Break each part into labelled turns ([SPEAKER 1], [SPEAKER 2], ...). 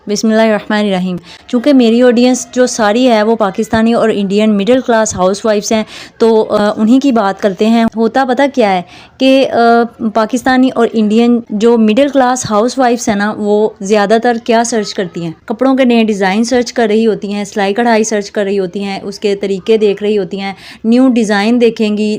[SPEAKER 1] बिस्मिल्लाहिर्रहमानिर्रहीम। चूँकि मेरी ऑडियंस जो सारी है वो पाकिस्तानी और इंडियन मिडिल क्लास हाउसवाइफ्स हैं, तो उन्हीं की बात करते हैं। होता पता क्या है कि पाकिस्तानी और इंडियन जो मिडिल क्लास हाउसवाइफ्स हैं ना, वो ज़्यादातर क्या सर्च करती हैं, कपड़ों के नए डिज़ाइन सर्च कर रही होती हैं, सिलाई कढ़ाई सर्च कर रही होती हैं, उसके तरीके देख रही होती हैं, न्यू डिज़ाइन देखेंगी,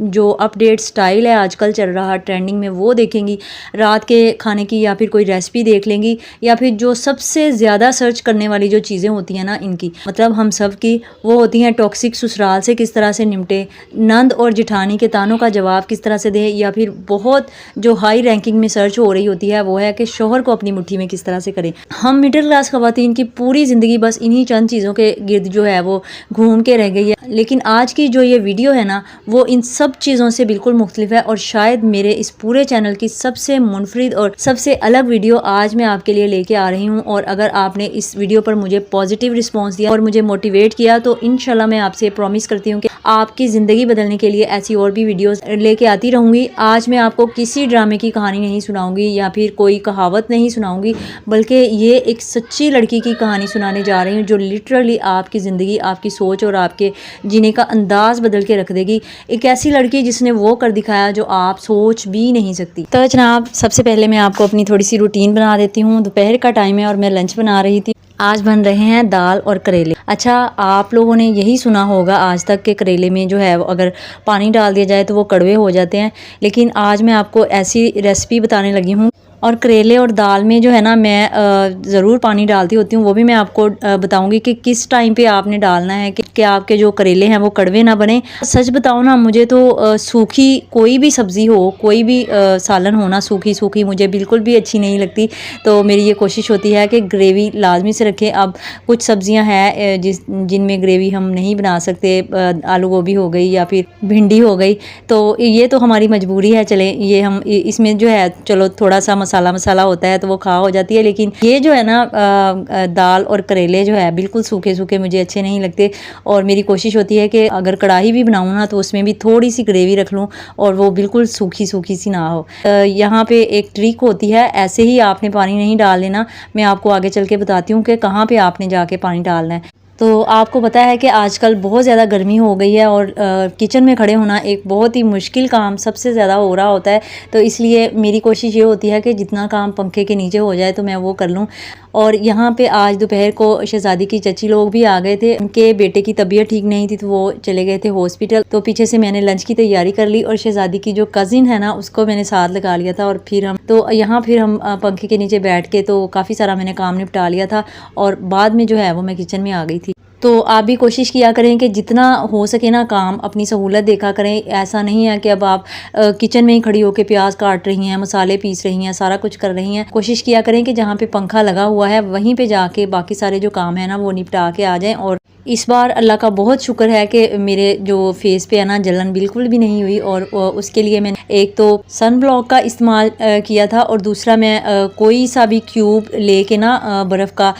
[SPEAKER 1] जो अपडेट स्टाइल है आजकल चल रहा ट्रेंडिंग में वो देखेंगी, रात के खाने की या फिर कोई रेसिपी देख लेंगी, या फिर जो सबसे ज़्यादा सर्च करने वाली जो चीज़ें होती हैं ना इनकी, मतलब हम सब की, वो होती हैं टॉक्सिक ससुराल से किस तरह से निपटे, नंद और जिठानी के तानों का जवाब किस तरह से दें, या फिर बहुत जो हाई रैंकिंग में सर्च हो रही होती है वो है कि शोहर को अपनी मुट्ठी में किस तरह से करें। हम मिडिल क्लास ख़वातीन की पूरी ज़िंदगी बस इन्हीं चंद चीज़ों के गिर्द जो है वो घूम के रह गई है, लेकिन आज की जो ये वीडियो है ना वो इन सब चीज़ों से बिल्कुल मुख्तलिफ है, और शायद मेरे इस पूरे चैनल की सबसे मुनफरिद और सबसे अलग वीडियो आज मैं आपके लिए लेके आ रही हूँ। और अगर आपने इस वीडियो पर मुझे पॉजिटिव रिस्पांस दिया और मुझे मोटिवेट किया तो इंशाल्लाह मैं आपसे प्रॉमिस करती हूँ कि आपकी ज़िंदगी बदलने के लिए ऐसी और भी वीडियोस लेके आती रहूँगी। आज मैं आपको किसी ड्रामे की कहानी नहीं सुनाऊँगी या फिर कोई कहावत नहीं सुनाऊँगी, बल्कि ये एक सच्ची लड़की की कहानी सुनाने जा रही हूँ जो लिटरली आपकी ज़िंदगी, आपकी सोच और आपके जीने का अंदाज़ बदल के रख देगी। एक ऐसी लड़की जिसने वो कर दिखाया जो आप सोच भी नहीं सकती। तो जनाब, सबसे पहले मैं आपको अपनी थोड़ी सी रूटीन बना देती हूँ। दोपहर का टाइम है और मैं लंच बना रही थी। आज बन रहे हैं दाल और करेले। अच्छा, आप लोगों ने यही सुना होगा आज तक के करेले में जो है वो अगर पानी डाल दिया जाए तो वो कड़वे हो जाते हैं, लेकिन आज मैं आपको ऐसी रेसिपी बताने लगी हूँ। और करेले और दाल में जो है ना मैं ज़रूर पानी डालती होती हूँ, वो भी मैं आपको बताऊँगी कि किस टाइम पे आपने डालना है कि आपके जो करेले हैं वो कड़वे ना बने। सच बताऊँ ना, मुझे तो सूखी कोई भी सब्ज़ी हो, कोई भी सालन हो ना, सूखी सूखी मुझे बिल्कुल भी अच्छी नहीं लगती। तो मेरी ये कोशिश होती है कि ग्रेवी लाजमी से रखें। अब कुछ सब्ज़ियाँ हैं जिनमें ग्रेवी हम नहीं बना सकते, आलू गोभी हो गई या फिर भिंडी हो गई, तो ये तो हमारी मजबूरी है। चलें, ये हम इसमें जो है चलो थोड़ा सा मसाला होता है तो वो खा हो जाती है, लेकिन ये जो है ना दाल और करेले जो है बिल्कुल सूखे सूखे मुझे अच्छे नहीं लगते। और मेरी कोशिश होती है कि अगर कढ़ाई भी बनाऊँ ना तो उसमें भी थोड़ी सी ग्रेवी रख लूँ और वो बिल्कुल सूखी सूखी सी ना हो। यहाँ पे एक ट्रिक होती है, ऐसे ही आपने पानी नहीं डाल लेना। मैं आपको आगे चल के बताती हूँ कि कहाँ पे आपने जाके पानी डालना है। तो आपको पता है कि आजकल बहुत ज़्यादा गर्मी हो गई है और किचन में खड़े होना एक बहुत ही मुश्किल काम सबसे ज़्यादा हो रहा होता है। तो इसलिए मेरी कोशिश ये होती है कि जितना काम पंखे के नीचे हो जाए तो मैं वो कर लूँ। और यहाँ पे आज दोपहर को शहज़ादी की चची लोग भी आ गए थे। उनके बेटे की तबीयत ठीक नहीं थी तो वो चले गए थे हॉस्पिटल। तो पीछे से मैंने लंच की तैयारी कर ली और शहज़ादी की जो कज़िन है ना उसको मैंने साथ लगा लिया था। और फिर हम पंखे के नीचे बैठ के तो काफ़ी सारा मैंने काम निपटा लिया था और बाद में जो है वो मैं किचन में आ गई थी। तो आप भी कोशिश किया करें कि जितना हो सके ना काम अपनी सहूलत देखा करें। ऐसा नहीं है कि अब आप किचन में ही खड़ी होकर प्याज काट रही हैं, मसाले पीस रही हैं, सारा कुछ कर रही हैं। कोशिश किया करें कि जहाँ पे पंखा लगा हुआ है वहीं पे जाके बाकी सारे जो काम है ना वो निपटा के आ जाएं। और इस बार अल्लाह का बहुत शुक्र है कि मेरे जो फेस पे है ना जलन बिल्कुल भी नहीं हुई। और उसके लिए मैंने एक तो सन ब्लॉक का इस्तेमाल किया था और दूसरा मैं कोई सा भी क्यूब लेके ना बर्फ़ का,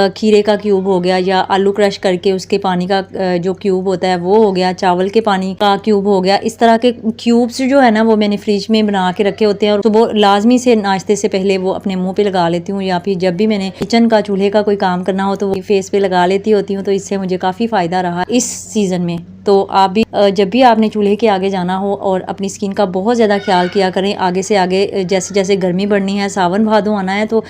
[SPEAKER 1] खीरे का क्यूब हो गया या आलू क्रश करके उसके पानी का जो क्यूब होता है वो हो गया, चावल के पानी का क्यूब हो गया। इस तरह के क्यूब्स जो है ना वो मैंने फ्रिज में बना के रखे होते हैं और तो वो लाजमी से नाश्ते से पहले वो अपने मुंह पे लगा लेती हूँ, या फिर जब भी मैंने किचन का चूल्हे का कोई काम करना हो तो वो फेस पे लगा लेती होती हूँ। तो इससे मुझे काफ़ी फ़ायदा रहा इस सीज़न में। तो आप भी जब भी आपने चूल्हे के आगे जाना हो और अपनी स्किन का बहुत ज़्यादा ख्याल किया करें। आगे से आगे जैसे जैसे गर्मी बढ़नी है, सावन भादों आना है तो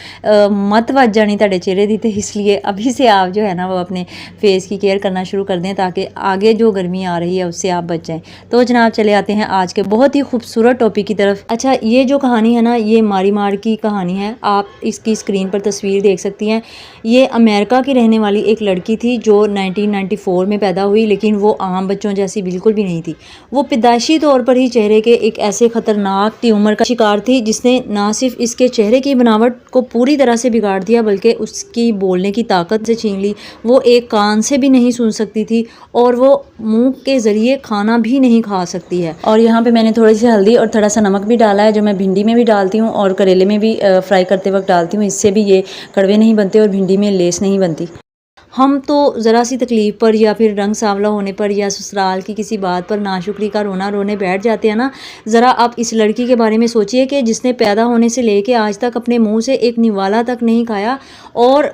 [SPEAKER 1] मत वज जानी ताड़े चेहरे दी। इसलिए अभी से आप जो है ना वो अपने फेस की केयर करना शुरू कर दें ताकि आगे जो गर्मी आ रही है उससे आप बच जाएं। तो जनाब, चले आते हैं आज के बहुत ही खूबसूरत टॉपिक की तरफ। अच्छा, ये जो कहानी है ना ये मारी मार की कहानी है। आप इसकी स्क्रीन पर तस्वीर देख सकती हैं। ये अमेरिका की रहने वाली एक लड़की थी जो 1994 में पैदा हुई, लेकिन वो आम बच्चों जैसी बिल्कुल भी नहीं थी। वो पैदाइशी तौर पर ही चेहरे के एक ऐसे खतरनाक ट्यूमर का शिकार थी जिसने ना सिर्फ इसके चेहरे की बनावट को पूरी तरह से बिगाड़ दिया बल्कि उसकी बोलने की ताकत से छीन ली। वो एक कान से भी नहीं सुन सकती थी और वो मुंह के ज़रिए खाना भी नहीं खा सकती है। और यहाँ पे मैंने थोड़ी सी हल्दी और थोड़ा सा नमक भी डाला है जो मैं भिंडी में भी डालती हूँ और करेले में भी फ्राई करते वक्त डालती हूँ। इससे भी ये कड़वे नहीं बनते और भिंडी में लेस नहीं बनती। हम तो ज़रा सी तकलीफ़ पर या फिर रंग सांवला होने पर या ससुराल की किसी बात पर नाशुक्री का रोना रोने बैठ जाते हैं ना। ज़रा आप इस लड़की के बारे में सोचिए कि जिसने पैदा होने से लेके आज तक अपने मुंह से एक निवाला तक नहीं खाया और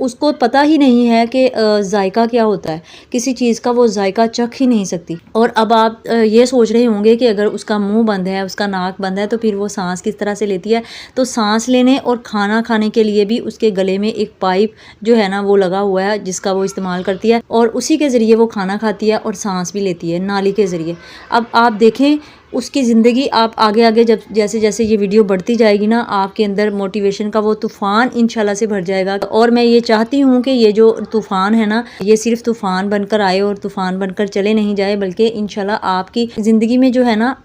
[SPEAKER 1] उसको पता ही नहीं है कि जायका क्या होता है, किसी चीज़ का वो जायका चख ही नहीं सकती। और अब आप ये सोच रहे होंगे कि अगर उसका मुंह बंद है, उसका नाक बंद है, तो फिर वो सांस किस तरह से लेती है। तो सांस लेने और खाना खाने के लिए भी उसके गले में एक पाइप जो है ना वो लगा हुआ है, जिसका वो इस्तेमाल करती है और उसी के ज़रिए वो खाना खाती है और सांस भी लेती है, नाली के ज़रिए। अब आप देखें उसकी ज़िंदगी, आप आगे आगे जब जैसे जैसे ये वीडियो बढ़ती जाएगी ना, आपके अंदर मोटिवेशन का वो तूफ़ान इंशाल्लाह से भर जाएगा। और मैं ये चाहती हूँ कि ये जो तूफ़ान है ना, ये सिर्फ तूफ़ान बनकर आए और तूफ़ान बनकर चले नहीं जाए, बल्कि इंशाल्लाह आपकी ज़िंदगी में जो है ना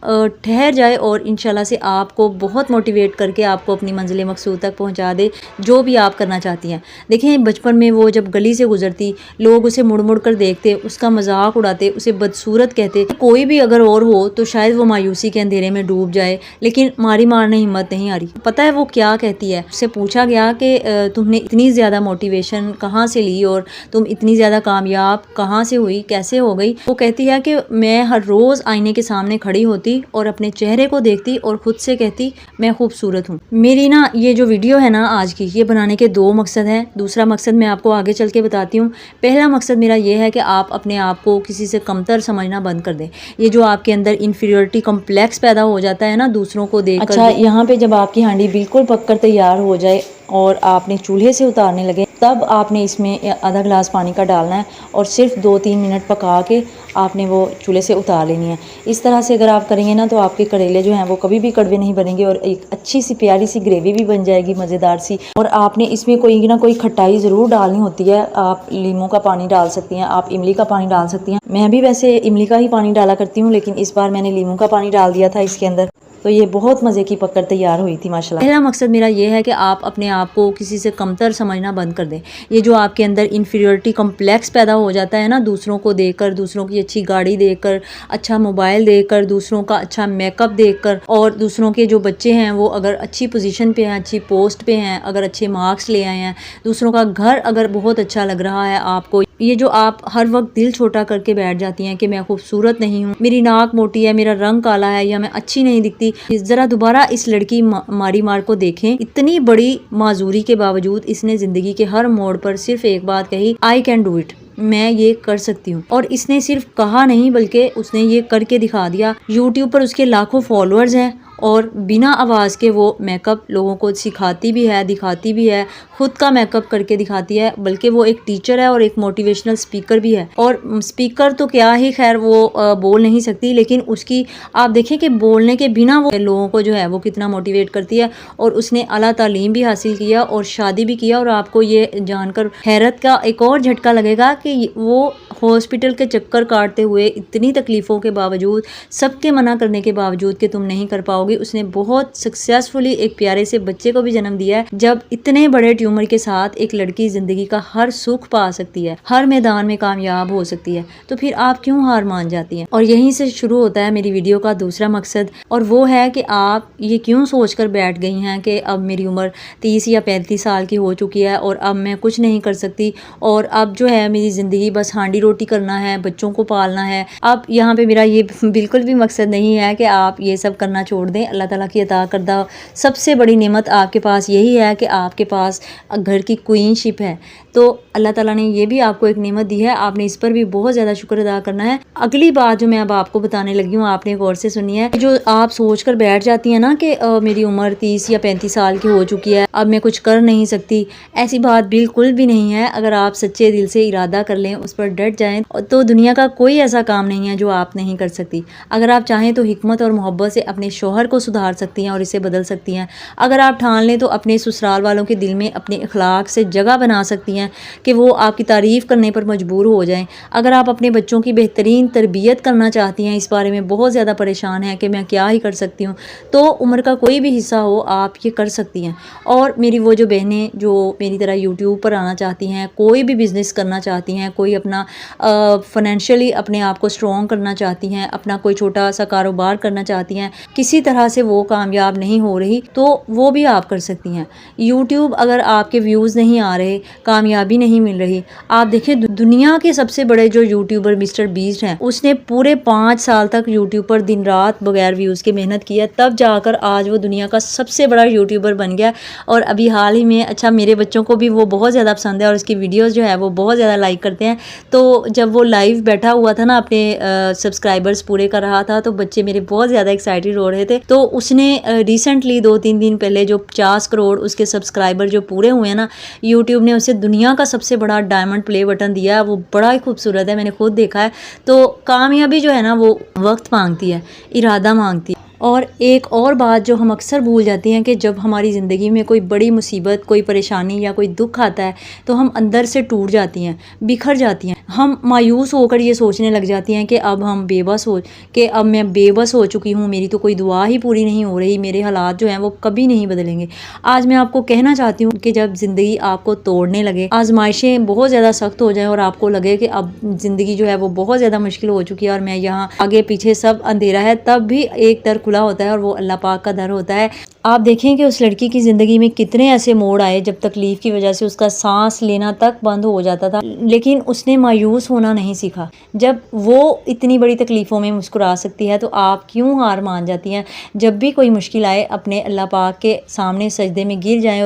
[SPEAKER 1] ठहर जाए और इंशाल्लाह से आपको बहुत मोटिवेट करके आपको अपनी मंजिल मकसूद तक पहुँचा दे, जो भी आप करना चाहती हैं। देखें बचपन में वो जब गली से गुजरती, लोग उसे मुड़ मुड़ कर देखते, उसका मजाक उड़ाते, उसे बदसूरत कहते। कोई भी अगर और हो तो शायद वो मायूसी के अंधेरे में डूब जाए, लेकिन मारी मारने हिम्मत नहीं आ रही। पता है वो क्या कहती है? उससे पूछा गया कि तुमने इतनी ज़्यादा मोटिवेशन कहाँ से ली और तुम इतनी ज़्यादा कामयाब कहाँ से हुई, कैसे हो गई? वो कहती है कि मैं हर रोज़ आईने के सामने खड़ी होती और अपने चेहरे को देखती और खुद से कहती मैं खूबसूरत हूँ। मेरी ना ये जो वीडियो है ना आज की, ये बनाने के दो मकसद हैं। दूसरा मकसद मैं आपको आगे चल के बताती हूँ। पहला मकसद मेरा ये है कि आप अपने आप को किसी से कमतर समझना बंद कर दें। ये जो आपके अंदर इन्फीरियरिटी कॉम्प्लेक्स पैदा हो जाता है ना दूसरों को देखकर। अच्छा, यहाँ पे जब आपकी हांडी बिल्कुल पककर तैयार हो जाए और आपने चूल्हे से उतारने लगे, तब आपने इसमें आधा गिलास पानी का डालना है और सिर्फ 2-3 मिनट पका के आपने वो चूल्हे से उतार लेनी है। इस तरह से अगर आप करेंगे ना तो आपके करेले जो हैं वो कभी भी कड़वे नहीं बनेंगे और एक अच्छी सी प्यारी सी ग्रेवी भी बन जाएगी, मज़ेदार सी। और आपने इसमें कोई ना कोई खटाई ज़रूर डालनी होती है। आप लीमू का पानी डाल सकती हैं, आप इमली का पानी डाल सकती हैं। मैं भी वैसे इमली का ही पानी डाला करती हूँ, लेकिन इस बार मैंने लीमू का पानी डाल दिया था इसके अंदर, तो ये बहुत मज़े की पकड़ तैयार हुई थी माशाल्लाह। पहला मकसद मेरा ये है कि आप अपने आप को किसी से कमतर समझना बंद कर दें। ये जो आपके अंदर इन्फीरियरिटी कॉम्प्लेक्स पैदा हो जाता है ना, दूसरों को देखकर, दूसरों की अच्छी गाड़ी देखकर, अच्छा मोबाइल देखकर, दूसरों का अच्छा मेकअप देखकर, और दूसरों के जो बच्चे हैं वो अगर अच्छी पोजीशन पे हैं, अच्छी पोस्ट पे हैं, अगर अच्छे मार्क्स ले आए हैं, दूसरों का घर अगर बहुत अच्छा लग रहा है आपको, ये जो आप हर वक्त दिल छोटा करके बैठ जाती हैं कि मैं खूबसूरत नहीं हूँ, मेरी नाक मोटी है, मेरा रंग काला है, या मैं अच्छी नहीं दिखती। ज़रा दोबारा इस लड़की मारी मार को देखें। इतनी बड़ी माजूरी के बावजूद इसने ज़िंदगी के हर मोड़ पर सिर्फ एक बात कही, आई कैन डू इट, मैं ये कर सकती हूँ। और इसने सिर्फ कहा नहीं बल्कि उसने ये करके दिखा दिया। यूट्यूब पर उसके लाखों फॉलोअर्स हैं और बिना आवाज़ के वो मेकअप लोगों को सिखाती भी है, दिखाती भी है, खुद का मेकअप करके दिखाती है। बल्कि वो एक टीचर है और एक मोटिवेशनल स्पीकर भी है। और स्पीकर तो क्या ही, खैर वो बोल नहीं सकती, लेकिन उसकी आप देखें कि बोलने के बिना वो लोगों को जो है वो कितना मोटिवेट करती है। और उसने आला तालीम भी हासिल किया और शादी भी किया। और आपको ये जानकर हैरत का एक और झटका लगेगा कि वो हॉस्पिटल के चक्कर काटते हुए, इतनी तकलीफ़ों के बावजूद, सबके मना करने के बावजूद कि तुम नहीं कर पाओगे, उसने बहुत सक्सेसफुली एक प्यारे से बच्चे को भी जन्म दिया है। जब इतने बड़े ट्यूमर के साथ एक लड़की ज़िंदगी का हर सुख पा सकती है, हर मैदान में कामयाब हो सकती है, तो फिर आप क्यों हार मान जाती हैं? और यहीं से शुरू होता है मेरी वीडियो का दूसरा मकसद, और वो है कि आप ये क्यों सोच कर बैठ गई हैं कि अब मेरी उम्र 30 या 35 साल की हो चुकी है और अब मैं कुछ नहीं कर सकती, और अब जो है मेरी ज़िंदगी बस हांडी रोटी करना है, बच्चों को पालना है। अब यहाँ पे मेरा ये बिल्कुल भी मकसद नहीं है कि आप ये सब करना छोड़ दें। अल्लाह ताला की अता करदा सबसे बड़ी नेमत आपके पास यही है कि आपके पास घर की क्वीनशिप है। तो अल्लाह ताला ने ये भी आपको एक नेमत दी है, आपने इस पर भी बहुत ज़्यादा शुक्र अदा करना है। अगली बात जो मैं अब आपको बताने लगी हूँ, आपने गौर से सुनी है। जो आप सोच कर बैठ जाती हैं ना कि मेरी उम्र 30 या 35 साल की हो चुकी है, अब मैं कुछ कर नहीं सकती, ऐसी बात बिल्कुल भी नहीं है। अगर आप सच्चे दिल से इरादा कर लें, उस पर डट जाएं, तो दुनिया का कोई ऐसा काम नहीं है जो आप नहीं कर सकती। अगर आप चाहें तो हिकमत और मोहब्बत से अपने शौहर को सुधार सकती हैं और इसे बदल सकती हैं। अगर आप ठान लें तो अपने ससुराल वालों के दिल में अपने अखलाक से जगह बना सकती हैं कि वो आपकी तारीफ़ करने पर मजबूर हो जाएं। अगर आप अपने बच्चों की बेहतरीन तरबियत करना चाहती हैं, इस बारे में बहुत ज़्यादा परेशान हैं कि मैं क्या ही कर सकती हूँ, तो उम्र का कोई भी हिस्सा हो, आप ये कर सकती हैं। और मेरी वो जो बहनें जो मेरी तरह यूट्यूब पर आना चाहती हैं, कोई भी बिज़नेस करना चाहती हैं, कोई अपना फाइनेंशियली अपने आप को स्ट्रॉन्ग करना चाहती हैं, अपना कोई छोटा सा कारोबार करना चाहती हैं, किसी तरह तरह से वो कामयाब नहीं हो रही तो वो भी आप कर सकती हैं। यूट्यूब अगर आपके व्यूज़ नहीं आ रहे, कामयाबी नहीं मिल रही, आप देखिए दुनिया के सबसे बड़े जो यूट्यूबर मिस्टर बीस्ट हैं, उसने पूरे 5 साल तक यूट्यूब पर दिन रात बगैर व्यूज़ के मेहनत किया, तब जाकर आज वो दुनिया का सबसे बड़ा यूट्यूबर बन गया। और अभी हाल ही में, अच्छा मेरे बच्चों को भी वो बहुत ज़्यादा पसंद है और उसकी वीडियोज़ जो है वो बहुत ज़्यादा लाइक करते हैं। तो जब वो लाइव बैठा हुआ था ना, अपने सब्सक्राइबर्स पूरे कर रहा था, तो बच्चे मेरे बहुत ज़्यादा एक्साइटेड हो रहे थे। तो उसने रिसेंटली 2-3 दिन पहले जो 50 करोड़ उसके सब्सक्राइबर जो पूरे हुए हैं ना, यूट्यूब ने उसे दुनिया का सबसे बड़ा डायमंड प्ले बटन दिया। वो बड़ा ही खूबसूरत है, मैंने खुद देखा है। तो कामयाबी जो है ना वो वक्त मांगती है, इरादा मांगती है। और एक और बात जो हम अक्सर भूल जाते हैं कि जब हमारी ज़िंदगी में कोई बड़ी मुसीबत, कोई परेशानी या कोई दुख आता है तो हम अंदर से टूट जाती हैं, बिखर जाती हैं। हम मायूस होकर ये सोचने लग जाती हैं कि अब हम बेबस हो, कि अब मैं बेबस हो चुकी हूँ, मेरी तो कोई दुआ ही पूरी नहीं हो रही, मेरे हालात जो हैं वो कभी नहीं बदलेंगे। आज मैं आपको कहना चाहती हूँ कि जब ज़िंदगी आपको तोड़ने लगे, आजमाइशें बहुत ज़्यादा सख्त हो जाएँ और आपको लगे कि अब ज़िंदगी जो है वो बहुत ज़्यादा मुश्किल हो चुकी है और मैं यहाँ आगे पीछे सब अंधेरा है, तब भी एक दर खुला होता है और वो अल्लाह पाक का दर होता है। आप देखें कि उस लड़की की ज़िंदगी में कितने ऐसे मोड़ आए जब तकलीफ़ की वजह से उसका सांस लेना तक बंद हो जाता था, लेकिन उसने मायूस होना नहीं सीखा। जब वो इतनी बड़ी तकलीफ़ों में मुस्कुरा सकती है तो आप क्यों हार मान जाती हैं? जब भी कोई मुश्किल आए, अपने अल्लाह पाक के सामने सजदे में गिर जाएं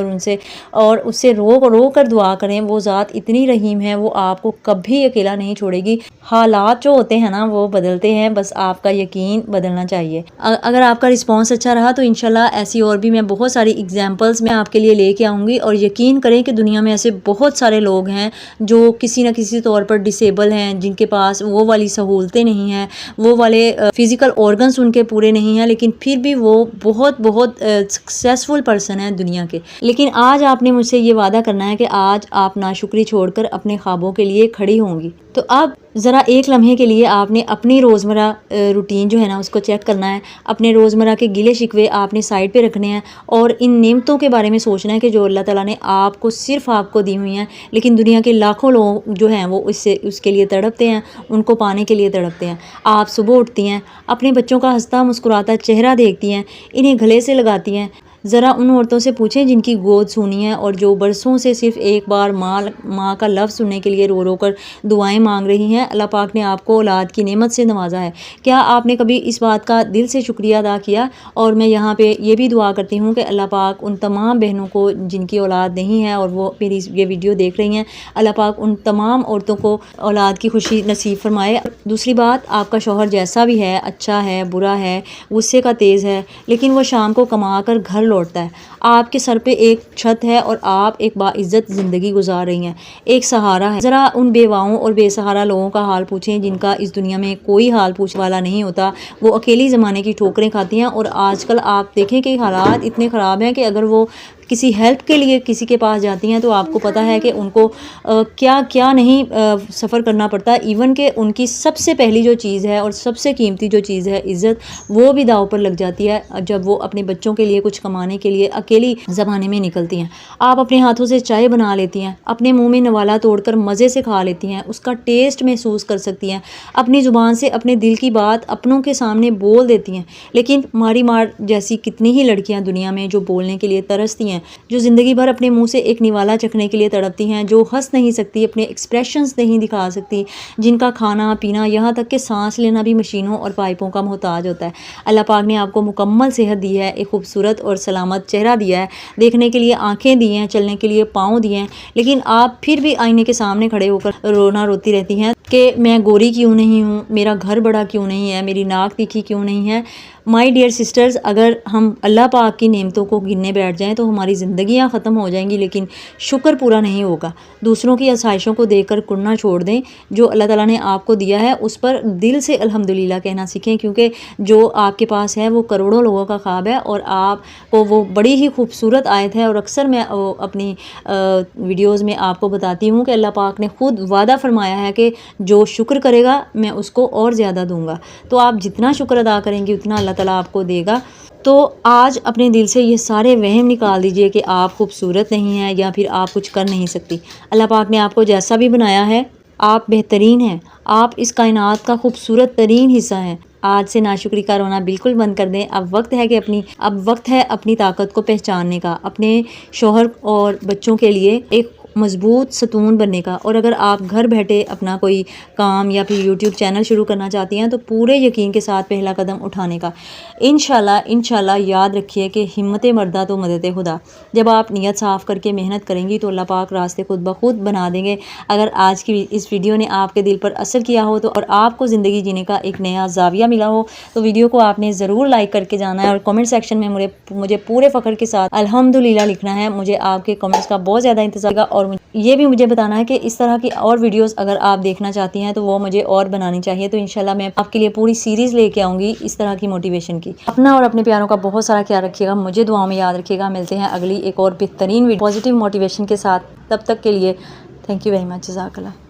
[SPEAKER 1] और उससे रो कर दुआ करें। वो ज़ात इतनी रहीम है, वो आपको कभी अकेला नहीं छोड़ेगी। हालात जो होते हैं ना वो बदलते हैं, बस आपका यकीन बदलना चाहिए। अगर आपका रिस्पॉन्स अच्छा रहा तो इंशाल्लाह ऐसी और भी मैं बहुत सारी एग्जांपल्स मैं आपके लिए लेके आऊँगी। और यकीन करें कि दुनिया में ऐसे बहुत सारे लोग हैं जो किसी न किसी तौर पर डिसेबल हैं, जिनके पास वो वाली सहूलतें नहीं हैं, वो वाले फिज़िकल ऑर्गन्स उनके पूरे नहीं हैं, लेकिन फिर भी वो बहुत सक्सेसफुल पर्सन हैं दुनिया के। लेकिन आज आपने मुझसे ये वादा करना है कि आज आप नाशुक्री छोड़कर अपने ख्वाबों के लिए खड़ी होंगी। तो अब ज़रा एक लम्हे के लिए आपने अपनी रोज़मर्रा रूटीन जो है ना उसको चेक करना है। अपने रोज़मर्रा के गिले शिकवे आपने साइड पे रखने हैं और इन नेमतों के बारे में सोचना है कि जो अल्लाह ताला ने आपको सिर्फ़ आपको दी हुई हैं, लेकिन दुनिया के लाखों लोग जो हैं वो उसके लिए तड़पते हैं, उनको पाने के लिए तड़पते हैं। आप सुबह उठती हैं, अपने बच्चों का हंसता मुस्कुराता चेहरा देखती हैं, इन्हें गले से लगाती हैं। ज़रा उन औरतों से पूछें जिनकी गोद सूनी है और जो बरसों से सिर्फ एक बार माँ का लफ्ज़ सुनने के लिए रो कर दुआएं मांग रही हैं। अल्लाह पाक ने आपको औलाद की नेमत से नवाजा है। क्या आपने कभी इस बात का दिल से शुक्रिया अदा किया? और मैं यहाँ पे ये भी दुआ करती हूँ कि अल्लाह पाक उन तमाम बहनों को जिनकी औलाद नहीं है और वो मेरी ये वीडियो देख रही हैं, अल्लाह पाक उन तमाम औरतों को औलाद की खुशी नसीब फरमाए। दूसरी बात, आपका शौहर जैसा भी है, अच्छा है, बुरा है, गुस्से का तेज़ है, लेकिन वो शाम को कमा कर घर लौटता है। आपके सर पे एक छत है और आप एक बाइज़्ज़त ज़िंदगी गुजार रही हैं, एक सहारा है। ज़रा उन बेवाओं और बेसहारा लोगों का हाल पूछें जिनका इस दुनिया में कोई हाल पूछने वाला नहीं होता। वो अकेली ज़माने की ठोकरें खाती हैं और आजकल आप देखें कि हालात इतने ख़राब हैं कि अगर वो किसी हेल्प के लिए किसी के पास जाती हैं तो आपको पता है कि उनको क्या क्या नहीं सफ़र करना पड़ता। इवन कि उनकी सबसे पहली जो चीज़ है और सबसे कीमती जो चीज़ है, इज़्ज़त, वो भी दाव पर लग जाती है जब वो अपने बच्चों के लिए कुछ कमाने के लिए अकेली ज़माने में निकलती हैं। आप अपने हाथों से चाय बना लेती हैं, अपने मुँह में नवाला तोड़कर मज़े से खा लेती हैं, उसका टेस्ट महसूस कर सकती हैं, अपनी ज़ुबान से अपने दिल की बात अपनों के सामने बोल देती हैं। लेकिन मारी मार जैसी कितनी ही लड़कियाँ दुनिया में जो बोलने के लिए तरसती हैं, जो ज़िंदगी भर अपने मुंह से एक निवाला चखने के लिए तड़पती हैं, जो हंस नहीं सकती, अपने एक्सप्रेशंस नहीं दिखा सकती, जिनका खाना पीना यहाँ तक कि सांस लेना भी मशीनों और पाइपों का मोहताज होता है। अल्लाह पाक ने आपको मुकम्मल सेहत दी है, एक खूबसूरत और सलामत चेहरा दिया है, देखने के लिए आंखें दी हैं, चलने के लिए पाँव दिए हैं, लेकिन आप फिर भी आईने के सामने खड़े होकर रोती रहती हैं कि मैं गोरी क्यों नहीं हूँ, मेरा घर बड़ा क्यों नहीं है, मेरी नाक तीखी क्यों नहीं है। माय डियर सिस्टर्स, अगर हम अल्लाह पाक की नेमतों को गिनने बैठ जाएं तो हमारी ज़िंदगियां ख़त्म हो जाएंगी, लेकिन शुक्र पूरा नहीं होगा। दूसरों की आसाइशों को देखकर कुड़ना छोड़ दें। जो अल्लाह ताला ने आपको दिया है उस पर दिल से अल्हम्दुलिल्लाह कहना सीखें, क्योंकि जो आपके पास है वो करोड़ों लोगों का ख्वाब है और आपको वो बड़ी ही खूबसूरत आयत है। और अक्सर मैं अपनी वीडियोज़ में आपको बताती हूँ कि अल्लाह पाक ने खुद वादा फरमाया है कि जो शुक्र करेगा मैं उसको और ज़्यादा दूँगा। तो आप जितना शुक्र अदा करेंगे उतना अल्लाह ताला आपको देगा। तो आज अपने दिल से ये सारे वहम निकाल दीजिए कि आप खूबसूरत नहीं हैं या फिर आप कुछ कर नहीं सकती। अल्लाह पाक ने आपको जैसा भी बनाया है आप बेहतरीन हैं, आप इस कायनात का खूबसूरत तरीन हिस्सा हैं। आज से नाशुक्री का रोना बिल्कुल बंद कर दें। अब वक्त है अपनी ताकत को पहचानने का, अपने शौहर और बच्चों के लिए एक मजबूत सतून बनने का। और अगर आप घर बैठे अपना कोई काम या फिर यूट्यूब चैनल शुरू करना चाहती हैं तो पूरे यकीन के साथ पहला कदम उठाने का। इंशाल्लाह याद रखिए कि हिम्मत मर्दा तो मदद खुदा। जब आप नीयत साफ़ करके मेहनत करेंगी तो अल्लाह पाक रास्ते खुद ब खुद बना देंगे। अगर आज की इस वीडियो ने आपके दिल पर असर किया हो तो और आपको ज़िंदगी जीने का एक नया ज़ाविया मिला हो तो वीडियो को आपने ज़रूर लाइक करके जाना है और कमेंट सेक्शन में मुझे पूरे फ़ख्र के साथ अल्हम्दुलिल्लाह लिखना है। मुझे आपके कमेंट्स का बहुत ज़्यादा इंतज़ार और ये भी मुझे बताना है कि इस तरह की और वीडियोस अगर आप देखना चाहती हैं तो वो मुझे और बनानी चाहिए। तो इंशाल्लाह मैं आपके लिए पूरी सीरीज़ लेके आऊँगी इस तरह की मोटिवेशन की। अपना और अपने प्यारों का बहुत सारा ख्याल रखिएगा, मुझे दुआओं में याद रखिएगा। मिलते हैं अगली एक और बेहतरीन पॉजिटिव मोटिवेशन के साथ। तब तक के लिए थैंक यू वेरी मच। जज़ाकल्लाह।